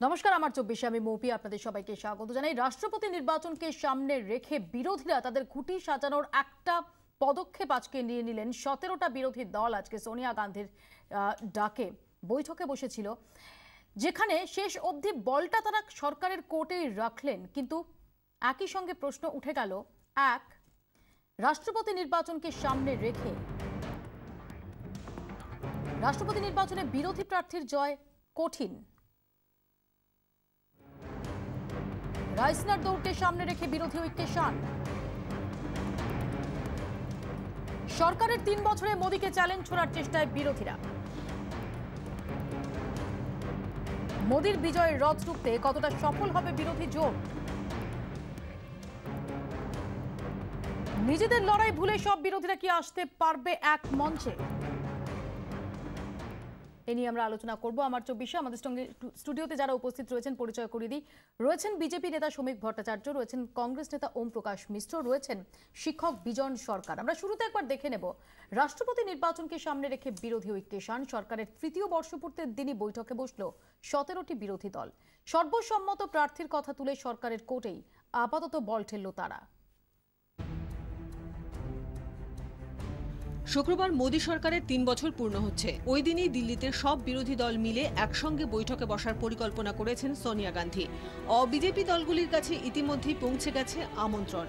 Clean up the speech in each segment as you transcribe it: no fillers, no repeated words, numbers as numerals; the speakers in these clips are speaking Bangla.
নমস্কার, আমার 24 আমি মৌপি আপনাদের সবাইকে স্বাগত জানাই। রাষ্ট্রপতি নির্বাচনকে সামনে রেখে বিরোধীরা তাদের খুঁটি সাজানোর একটা পদক্ষেপ আজকে নিয়ে নিলেন। 17টা বিরোধী দল আজকে সোনিয়া গান্ধীর ডাকে বৈঠকে বসেছিল, যেখানে শেষ অবধি বলটা তারা সরকারের কোর্টেই রাখলেন। কিন্তু একই সঙ্গে প্রশ্ন উঠে গেল, এক, রাষ্ট্রপতি নির্বাচনকে সামনে রেখে রাষ্ট্রপতি নির্বাচনে বিরোধী প্রার্থীর জয় কঠিন। রাইসনার দৌড়কে সামনে রেখে বিরোধী ঐক্যে শান। সরকারের 3 বছরে মোদীকে চ্যালেঞ্জ ছোড়ার চেষ্টায় বিরোধীরা। মোদীর বিজয়ের রথ রুখতে কতটা সফল হবে বিরোধী জোট। নিজেদের লড়াই ভুলে সব বিরোধীরা কি আসতে পারবে এক মঞ্চে? এ নিয়ে আমরা আলোচনা করব। আমার 24 আমাদের সঙ্গে স্টুডিওতে যারা উপস্থিত রয়েছেন পরিচয় করিয়ে দিই। রয়েছেন বিজেপি নেতা শ্রমিক ভট্টাচার্য, রয়েছেন কংগ্রেস নেতা ওম প্রকাশ মিশ্র, রয়েছেন শিক্ষক বিজন সরকার। আমরা শুরুতে একবার দেখে নেব রাষ্ট্রপতি নির্বাচনকে সামনে রেখে বিরোধী ঐক্যে শান। সরকারের তৃতীয় বর্ষপূর্তির দিনই বৈঠকে বসল 17টি বিরোধী দল। সর্বসম্মত প্রার্থীর কথা তুলে সরকারের কোর্টেই আপাতত বল ঠেলল তারা। শুক্রবার মোদী সরকারের 3 বছর পূর্ণ হচ্ছে। ওই দিনই দিল্লিতে সব বিরোধী দল মিলে একসঙ্গে বৈঠকে বসার পরিকল্পনা করেছেন সোনিয়া গান্ধী। বিজেপি দলগুলির কাছে ইতিমধ্যেই পৌঁছে গেছে আমন্ত্রণ।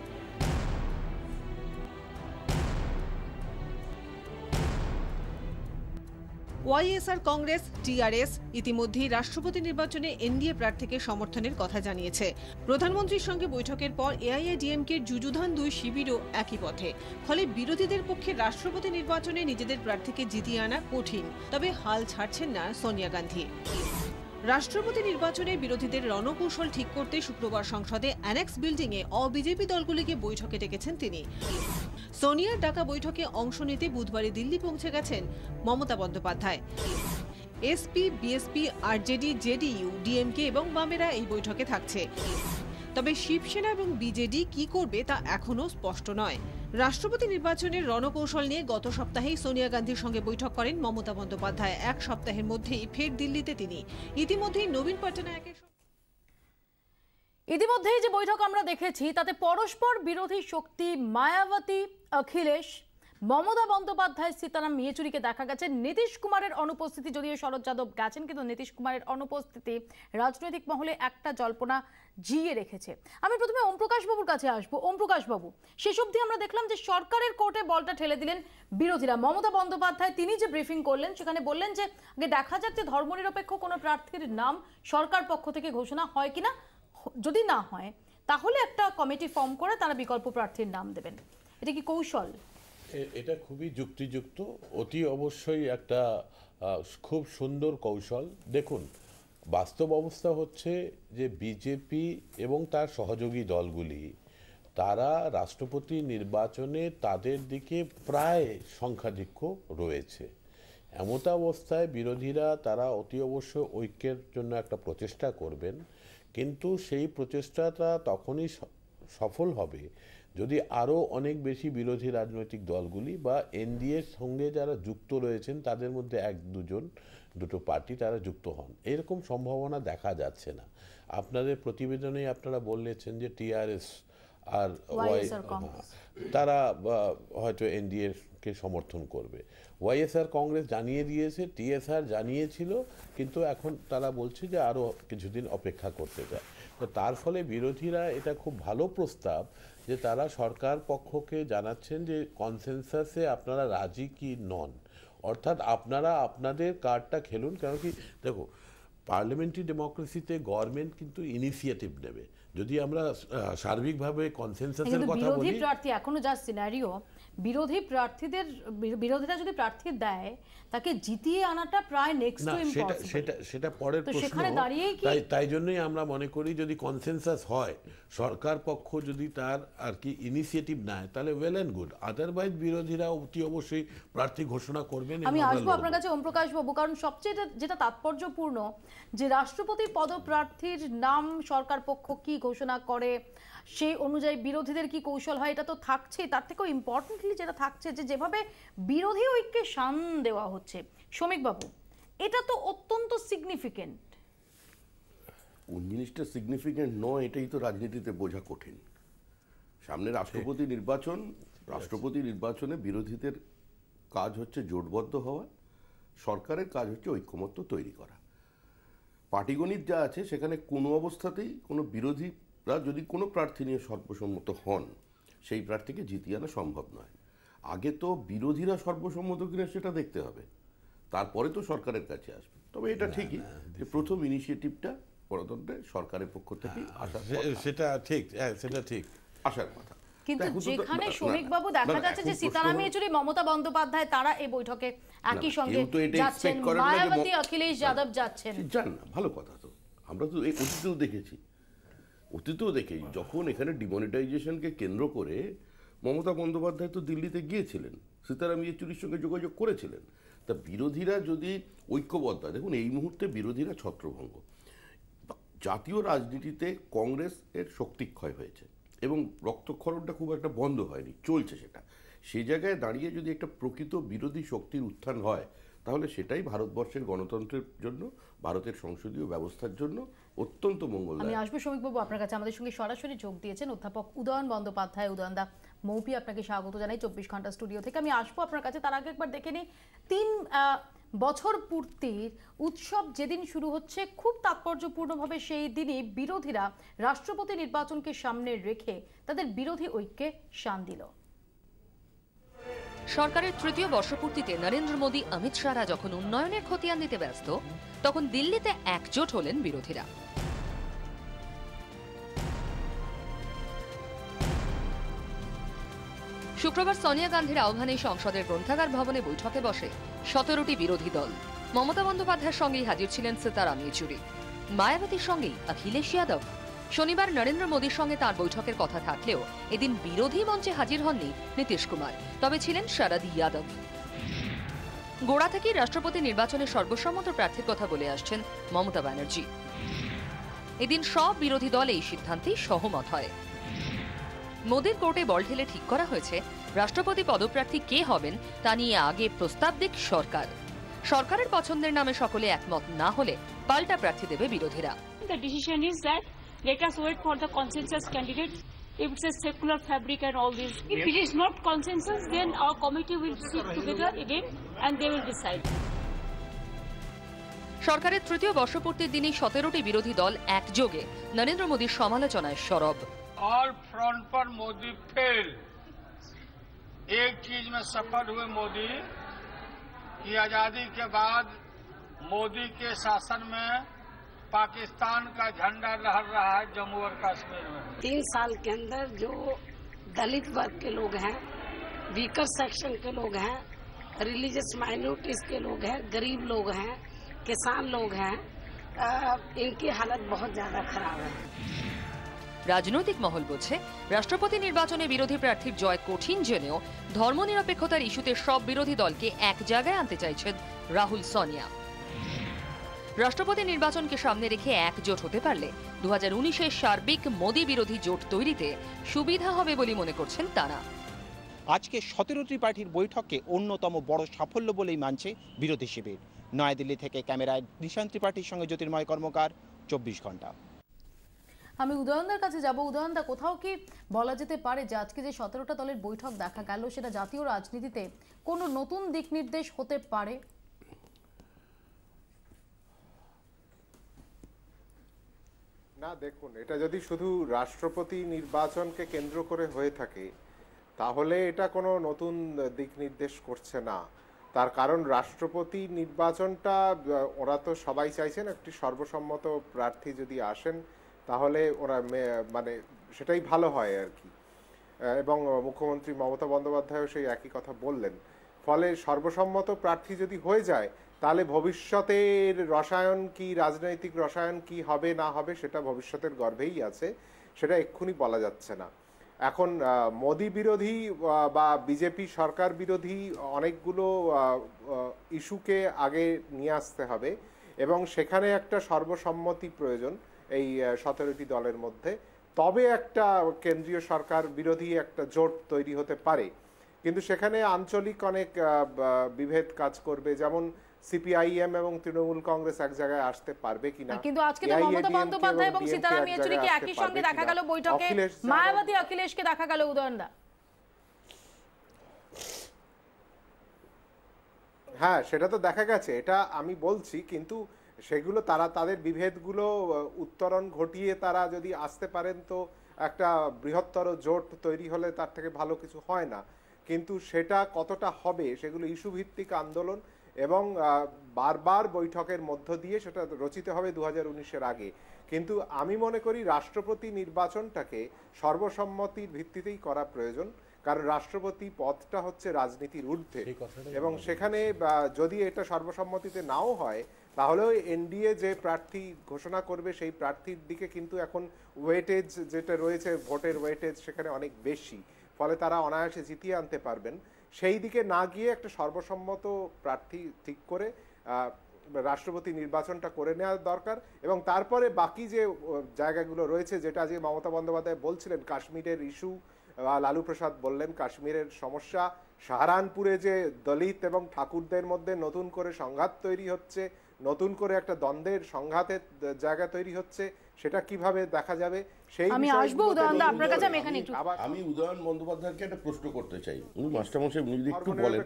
ওয়াইএসআর কংগ্রেস, টিআরএস ইতিমধ্যেই রাষ্ট্রপতি নির্বাচনে এনডিএ প্রার্থীকে সমর্থনের কথা জানিয়েছে। প্রধানমন্ত্রীর সঙ্গে বৈঠকের পর এআইএডিএমকের যুযুধান 2 শিবিরও একই পথে। ফলে বিরোধীদের পক্ষে রাষ্ট্রপতি নির্বাচনে নিজেদের প্রার্থীকে জিতিয়ে আনা কঠিন। তবে হাল ছাড়ছেন না সোনিয়া গান্ধী। রাষ্ট্রপতি নির্বাচনে বিরোধীদের রণকৌশল ঠিক করতে শুক্রবার সংসদে অ্যানেক্স বিল্ডিংয়ে বিজেপি দলগুলিকে বৈঠকে ডেকেছেন তিনি। সোনিয়ার ডাকা বৈঠকে অংশ নিতে বুধবারই দিল্লি পৌঁছে গেছেন Mamata Bandyopadhyay. SP, BSP, RJD, JDU, DMK এবং বামেরা এই বৈঠকে থাকছে। তবে শিবসেনা এবং বিজেডি কি করবে তা এখনো স্পষ্ট নয়। রাষ্ট্রপতি নির্বাচনের রণকৌশল নিয়ে গত সপ্তাহেই সোনিয়া গান্ধীর সঙ্গে বৈঠক করেন মমতা বন্দ্যোপাধ্যায়। এক সপ্তাহের মধ্যেই ফের দিল্লিতে তিনি। ইতিমধ্যেই নবীন পটনায়কের ইতিমধ্যেই যে বৈঠক আমরা দেখেছি তাতে পরস্পর বিরোধী শক্তি মায়াবতী, অখিলেশ, মমতা বন্দ্যোপাধ্যায়, সীতারাম ইয়েচুরিকে দেখা গেছে। নীতিশ কুমারের অনুপস্থিতি, যদিও শরৎ যাদব গেছেন, কিন্তু নীতিশ কুমারের অনুপস্থিতি রাজনৈতিক মহলে একটা জল্পনা জিয়ে রেখেছে। আমি প্রথমে ওম প্রকাশ বাবুর কাছে আসবো। ওম প্রকাশ বাবু, শেষ অবধি আমরা দেখলাম যে সরকারের কোর্টে বলটা ঠেলে দিলেন বিরোধীরা। মমতা বন্দ্যোপাধ্যায় তিনি যে ব্রিফিং করলেন সেখানে বললেন যে আগে দেখা যাক যে ধর্মনিরপেক্ষ কোনো প্রার্থীর নাম সরকার পক্ষ থেকে ঘোষণা হয় কিনা, যদি না হয় তাহলে একটা কমিটি ফর্ম করে তারা বিকল্প প্রার্থীর নাম দেবেন। এটা কি কৌশল? এটা খুবই যুক্তিযুক্ত, অতি অবশ্যই একটা খুব সুন্দর কৌশল। দেখুন, বাস্তব অবস্থা হচ্ছে যে বিজেপি এবং তার সহযোগী দলগুলি তারা রাষ্ট্রপতি নির্বাচনে তাদের দিকে প্রায় সংখ্যাধিক্য রয়েছে। এমত অবস্থায় বিরোধীরা তারা অতি অবশ্য ঐক্যের জন্য একটা প্রচেষ্টা করবেন, কিন্তু সেই প্রচেষ্টাটা তখনই সফল হবে যদি আরও অনেক বেশি বিরোধী রাজনৈতিক দলগুলি বা এনডিএর সঙ্গে যারা যুক্ত রয়েছেন তাদের মধ্যে দুটো পার্টি তারা যুক্ত হন। এরকম সম্ভাবনা দেখা যাচ্ছে না। আপনাদের প্রতিবেদনে আপনারা বলেছেন যে টিআরএস আর তারা হয়তো এনডিএ কে সমর্থন করবে। ওয়াইএসআর কংগ্রেস জানিয়ে দিয়েছে, টিএসআর জানিয়েছিল, কিন্তু এখন তারা বলছে যে আরও কিছুদিন অপেক্ষা করতে চায়। তো তার ফলে বিরোধীরা এটা খুব ভালো প্রস্তাব যে তারা সরকার পক্ষকে জানাচ্ছেন যে কনসেনসাসে আপনারা রাজি কি নন, অর্থাৎ আপনারা আপনাদের কার্ডটা খেলুন। কেন কি দেখো, পার্লামেন্টারি ডেমোক্রেসিতে গভর্নমেন্ট কিন্তু ইনিশিয়েটিভ নেবে। যদি আমরা সার্বিকভাবে কনসেনসাসের কথা বলি, বিরোধী প্রার্থী এখনো যা সিনারিও, বিরোধীরা যদি প্রার্থী দেয় তাকে জিতিয়ে আনাটা প্রায় নেক্সট টু ইম্পসিবল। সেটা পরের প্রশ্ন। তাই জন্যই আমরা মনে করি যদি কনসেনসাস হয়, সরকার পক্ষ যদি তার আর কি ইনিশিয়েটিভ নেয়, তাহলে ওয়েল অ্যান্ড গুড। আদারওয়াইজ বিরোধীরা অতি অবশ্যই প্রার্থী ঘোষণা করবেন। আমি আসবো আপনার কাছে ওম প্রকাশ বাবু, কারণ সবচেয়ে যেটা তাৎপর্যপূর্ণ যে রাষ্ট্রপতি পদপ্রার্থীর নাম সরকার পক্ষ কি ঘোষণা করে, সেই অনুযায়ী বিরোধীদের কি কৌশল হয়, এটা তো থাকছে। তার থেকেও ইম্পর্টেন্টলি যেটা থাকছে যে যেভাবে বিরোধী ঐক্যে শান দেওয়া হচ্ছে, শ্রমিক বাবু, এটা তো অত্যন্ত সিগনিফিকেন্ট। কোন জিনিসটা সিগনিফিকেন্ট নয় এটাই তো রাজনীতিতে বোঝা কঠিন। সামনে রাষ্ট্রপতি নির্বাচন, রাষ্ট্রপতি নির্বাচনে বিরোধীদের কাজ হচ্ছে জোটবদ্ধ হওয়া, সরকারের কাজ হচ্ছে ঐক্যমত্য তৈরি করা। পাটিগণিত যা আছে সেখানে কোনো অবস্থাতেই কোনো বিরোধীরা যদি কোনো প্রার্থী নিয়ে সর্বসম্মত হন সেই প্রার্থীকে জিতিয়ে আনা সম্ভব নয়। আগে তো বিরোধীরা সর্বসম্মত কিনা সেটা দেখতে হবে, তারপরে তো সরকারের কাছে আসবে। তবে এটা ঠিকই যে প্রথম ইনিশিয়েটিভটা গণতন্ত্রে সরকারের পক্ষ থেকে সেটা ঠিক, সেটা ঠিক আসার কথা। কিন্তু যেখানে শ্রমিক বাবু দেখা যাচ্ছে যে সীতারাম ইয়েচুরি, মমতা বন্দ্যোপাধ্যায় তারা এই বৈঠকে একই সঙ্গে যাচ্ছেন, মায়াবতী অখিলেশ যাদব যাচ্ছেন, জান না, ভালো কথা। তো আমরা তো এই অতীতেও দেখি যখন এখানে ডিমনিটাইজেশনকে কেন্দ্র করে মমতা বন্দ্যোপাধ্যায় তো দিল্লিতে গিয়েছিলেন, সীতারাম ইয়েচুরির সঙ্গে যোগাযোগ করেছিলেন। তা বিরোধীরা যদি ঐক্যবদ্ধ, দেখুন এই মুহূর্তে বিরোধীরা ছত্রভঙ্গ। জাতীয় রাজনীতিতে কংগ্রেস এর শক্তিক্ষয় হয়েছে এবং রক্তক্ষরণটা খুব একটা বন্ধ হয়নি, চলছে সেটা। সেই জায়গায় দাঁড়িয়ে যদি একটা প্রকৃত বিরোধী শক্তির উত্থান হয় তাহলে সেটাই ভারতবর্ষের গণতন্ত্রের জন্য, ভারতের সংসদীয় ব্যবস্থার জন্য অত্যন্ত মঙ্গলদায়ক। আমি আসবো শ্রমিক বাবু আপনার কাছে। আমাদের সঙ্গে সরাসরি যোগ দিয়েছেন অধ্যাপক উদয়ন বন্দ্যোপাধ্যায়। উদয়নদা, মৌপি আপনাকে স্বাগত জানাই 24 ঘন্টা স্টুডিও থেকে। আমি আসবো আপনার কাছে, তার আগে একবার দেখে নিই 3 বছর পূর্তির উৎসব যেদিন শুরু হচ্ছে, খুব তাৎপর্যপূর্ণভাবে সেই দিনই বিরোধীরা রাষ্ট্রপতি নির্বাচনকে সামনে রেখে তাদের বিরোধী ঐক্যে শান দিল। সরকারের তৃতীয় বর্ষপূর্তিতে নরেন্দ্র মোদী, অমিত শাহরা যখন উন্নয়নের খতিয়ান দিতে ব্যস্ত, তখন দিল্লিতে একজোট হলেন বিরোধীরা। শুক্রবার সোনিয়া গান্ধীর আহ্বানে সংসদের গ্রন্থাগার ভবনে বৈঠকে বসে 17টি বিরোধী দল। মমতা বন্দ্যোপাধ্যায়ের সঙ্গেই হাজির ছিলেন সীতারাম ইয়েচুরি, মায়াবতীর সঙ্গেই অখিলেশ যাদব। শনিবার নরেন্দ্র মোদীর সঙ্গে তার বৈঠকের কথা থাকলেও এদিন বিরোধী মঞ্চে হাজির হননি নীতিশ কুমার, তবে ছিলেন শরদ যাদব। গোড়া থেকেই রাষ্ট্রপতি নির্বাচনে সর্বসম্মত প্রার্থীর কথা বলে আসছেন মমতা ব্যানার্জি। এদিন সব বিরোধী দল এই সিদ্ধান্তেই সহমত হয়। মোদীর কোর্টে বল ঢেলে ঠিক করা হয়েছে রাষ্ট্রপতি পদপ্রার্থী কে হবেন তা নিয়ে আগে প্রস্তাব দিক সরকার। সরকারের পছন্দের নামে সকলে একমত না হলে পাল্টা প্রার্থী দেবে বিরোধীরা। The decision is that let us wait for the consensus candidate. If it's a secular fabric and all this, if it is not consensus, then our committee will sit together again and they will decide. সরকারের তৃতীয় বর্ষপূর্তির দিনে 17টি বিরোধী দল একযোগে নরেন্দ্র মোদীর সমালোচনায় সরব। ऑल फ्रंट पर मोदी फेल। एक चीज में सफल हुए मोदी कि आजादी के बाद मोदी के शासन में पाकिस्तान का झंडा लहर रहा है जम्मू और कश्मीर में। 3 साल के अंदर जो दलित वर्ग के लोग हैं, वीकर सेक्शन के लोग हैं, रिलीजियस माइनॉरिटीज के लोग हैं, गरीब लोग हैं, किसान लोग हैं, इनकी हालत बहुत ज्यादा खराब है। রাজনৈতিক মহল বলছে রাষ্ট্রপতি নির্বাচনে বিরোধী প্রার্থীর জয় কঠিন জেনেও ধর্মনিরপেক্ষতার ইস্যুতে সব বিরোধী দলকে এক জায়গায় আনতে চাইছেন রাহুল, সোনিয়া। রাষ্ট্রপতি নির্বাচনকে সামনে রেখে একজোট হতে পারলে 2019-এর সার্বিক মোদী বিরোধী জোট তৈরিতে সুবিধা হবে বলে মনে করছেন তারা। আজকে 17টি পার্টির বৈঠককে অন্যতম বড় সাফল্য বলেই মানছে বিরোধী শিবির। নয়াদিল্লি থেকে ক্যামেরায় নিশান ত্রিপাঠীর সঙ্গে জ্যোতির্ময় কর্মকার, 24 ঘন্টা। আমি উদয়নদার কাছে যাব। উদয়নদা, কোথাও কি বলা যেতে পারে যে আজকে যে 17টা দলের বৈঠক দেখা গেল সেটা জাতীয় রাজনীতিতে কোনো নতুন দিক নির্দেশ হতে পারে? না, দেখুন, এটা যদি শুধু রাষ্ট্রপতি নির্বাচনকে কেন্দ্র করে হয়ে থাকে তাহলে এটা কোনো নতুন দিক নির্দেশ করছে না। তার কারণ রাষ্ট্রপতি নির্বাচনটা ওরা তো সবাই চাইছেন একটি সর্বসম্মত প্রার্থী যদি আসেন তাহলে ওরা মানে সেটাই ভালো হয় আর কি। এবং মুখ্যমন্ত্রী মমতা বন্দ্যোপাধ্যায়ও সেই একই কথা বললেন। ফলে সর্বসম্মত প্রার্থী যদি হয়ে যায় তাহলে ভবিষ্যতের রসায়ন কি, রাজনৈতিক রসায়ন কি হবে না হবে সেটা ভবিষ্যতের গর্ভেই আছে, সেটা এক্ষুনি বলা যাচ্ছে না। এখন মোদি বিরোধী বা বিজেপি সরকার বিরোধী অনেকগুলো ইস্যুকে আগে নিয়ে আসতে হবে এবং সেখানে একটা সর্বসম্মতি প্রয়োজন এই 17টি দলের মধ্যে, তবে একটা কেন্দ্রীয় সরকার বিরোধী একটা জোট তৈরি হতে পারে। কিন্তু সেখানে আঞ্চলিক অনেক বিভেদ কাজ করবে। যেমন সিপিআইএম এবং তৃণমূল কংগ্রেস এক জায়গায় আসতে পারবে কিনা, কিন্তু আজকে তো মমতা বন্দ্যোপাধ্যায় এবং সীতারাম ইয়েচুরিকে একই সঙ্গে দেখা গেল বৈঠকে, মায়াবতী অখিলেশকে দেখা গেল। উদয়নদা, হ্যাঁ সেটা তো দেখা গেছে, এটা আমি বলছি, কিন্তু সেগুলো তারা তাদের বিভেদগুলো উত্তরণ ঘটিয়ে তারা যদি আসতে পারেন তো একটা বৃহত্তর জোট তৈরি হলে তার থেকে ভালো কিছু হয় না। কিন্তু সেটা কতটা হবে সেগুলো ইস্যু ভিত্তিক আন্দোলন এবং বারবার বৈঠকের মধ্য দিয়ে সেটা রচিত হবে 2019-এর আগে। কিন্তু আমি মনে করি রাষ্ট্রপতি নির্বাচনটাকে সর্বসম্মতির ভিত্তিতেই করা প্রয়োজন, কারণ রাষ্ট্রপতি পদটা হচ্ছে রাজনীতির ঊর্ধ্বে এবং সেখানে যদি এটা সর্বসম্মতিতে নাও হয় তাহলেও এনডিএ যে প্রার্থী ঘোষণা করবে সেই প্রার্থীর দিকে কিন্তু এখন ওয়েটেজ যেটা রয়েছে, ভোটের ওয়েটেজ সেখানে অনেক বেশি, ফলে তারা অনায়াসে জিতিয়ে আনতে পারবেন। সেই দিকে না গিয়ে একটা সর্বসম্মত প্রার্থী ঠিক করে রাষ্ট্রপতি নির্বাচনটা করে নেওয়া দরকার এবং তারপরে বাকি যে জায়গাগুলো রয়েছে, যেটা আজকে মমতা বন্দ্যোপাধ্যায় বলছিলেন কাশ্মীরের ইস্যু, লালু প্রসাদ বললেন কাশ্মীরের সমস্যা, সাহারানপুরে যে দলিত এবং ঠাকুরদের মধ্যে নতুন করে সংঘাত তৈরি হচ্ছে, নতুন করে একটা দ্বন্দ্বের সংঘাতের জায়গা তৈরি হচ্ছে, সেটা কিভাবে দেখা যাবে সেই আমি আসবো উদয়নদা আপনার কাছে। আমি উদয়ন বন্দ্যোপাধ্যায়কে একটা প্রশ্ন করতে চাই। উনি মাস্টারমশাই উনি যদি একটু বলেন,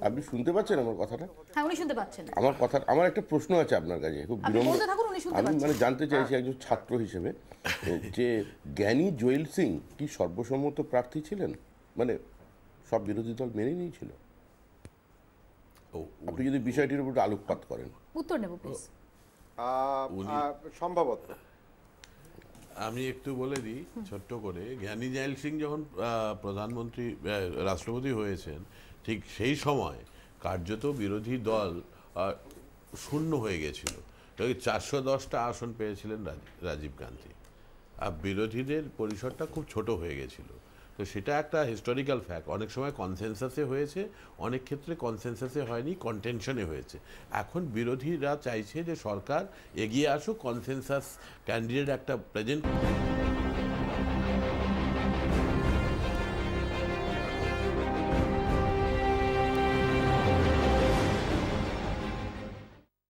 আপনি শুনতে পাচ্ছেন আমার কথাটা? হ্যাঁ উনি শুনতে পাচ্ছেন আমার কথা। আমার একটা প্রশ্ন আছে আপনার কাছে, খুব বিনম্র। আমি মানে জানতে চাইছি একজন ছাত্র হিসেবে যে জ্ঞানী জৈল সিং কি সর্বসম্মত প্রার্থী ছিলেন, মানে সব বিরোধী দল মেনে নিয়েছিল? আপনি যদি বিষয়টির উপর আলোকপাত করেন। উত্তর নেব প্লিজ। সম্ভবত আমি একটু বলে দিই ছোট্ট করে, জ্ঞানী জৈল সিং যখন প্রধানমন্ত্রী রাষ্ট্রপতি হয়েছেন ঠিক সেই সময় কার্যত বিরোধী দল শূন্য হয়ে গেছিল, 410টা আসন পেয়েছিলেন রাজীব গান্ধী, আর বিরোধীদের পরিসরটা খুব ছোট হয়ে গেছিল। তো সেটা একটা হিস্টোরিক্যাল ফ্যাক্ট। অনেক সময় কনসেনসাসে হয়েছে, অনেক ক্ষেত্রে কনসেনসাসে হয়নি, কন্টেনশনে হয়েছে। এখন বিরোধীরা চাইছে যে সরকার এগিয়ে আসুক, কনসেনসাস ক্যান্ডিডেট একটা প্রেজেন্ট